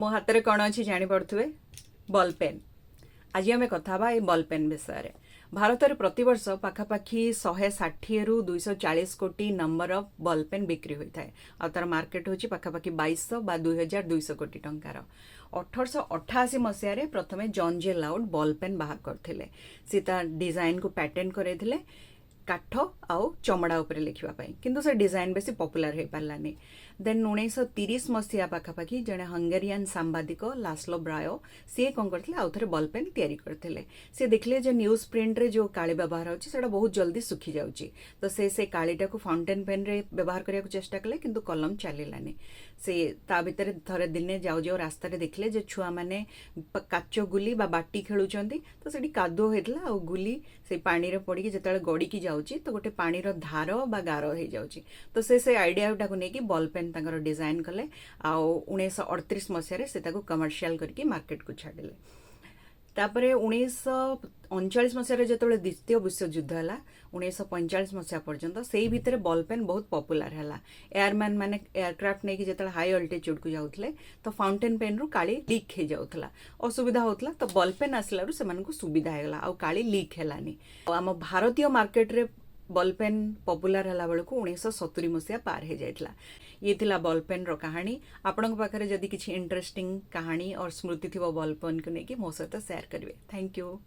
मो हाथ में कौन अच्छी जापे बल पेन। आज आम कथा ये बल पेन विषय। भारत में प्रतिवर्ष पाखापाखि 160 रु 240 कोटी नंबर ऑफ बल पेन बिक्री होता है और तार मार्केट होची पाखापाखि 2200 बा 2200 कोटी टंकार। 1888 मसीह प्रथमे जॉन जे लाउड बल पेन बाहर करथिले। सी ता डिजाइन को पैटेंट करैथिले काठ आउ चमड़ा उपरे लिखिबा किंतु से डिजाइन बेसी पॉपुलर हो पारानी। देन 1930 मसीहा पाखापाखि जड़े हंगेरियन सांबादिक लास्लो ब्रायो सी कौन करते आउ थे बल पेन तैयारी करते। सी देखले जो न्यूज प्रिंट रे जो काली व्यवहार होता बहुत जल्दी सुखी जाऊँगी तो से कालीटा को फाउंटेन पेन रे व्यवहार करने को चेष्टा कले किंतु कलम चलानी। से ता भितर थरे दिने जाऊ जाऊ रास्ता देखले जो छुआ मैंने काच गुली बा बाटी खेलुंट तो से कादुओ होता आ गुली से पानी रे पड़ी जिते गड़ी की जाऊँगी तो गोटे पानी धार बा गार हो जाऊँगी तो से आइडिया टाक नहीं बल पेन तांकर डिजाइन कले। आउ 1938 मसीह से कमर्शियल करके मार्केट को छाड़े। तापर 1939 मसीह जो द्वितीय विश्वयुद्ध है 1945 मसीहा पर्यंत से भितर बल पेन बहुत पॉपुलर है। एयरमैन माने एयरक्राफ्ट नहीं जो हाई अल्टीट्यूड को जाते तो फाउंटेन पेन रु काली लीक हो जाता असुविधा होता तो बल पेन आसलू से सुविधा होगा आ काली लीक हैलानी। आम भारतीय मार्केट रे बल पेन पॉपुलर है बेलू 1970 मसीहा पार हो जाता। ये थिला बल पेन रो कहानी। आपण पाखे जदि किसी इंटरेस्टिंग कहानी और स्मृति थी बल पेन को लेकिन मो सहित शेयर करेंगे। Thank you.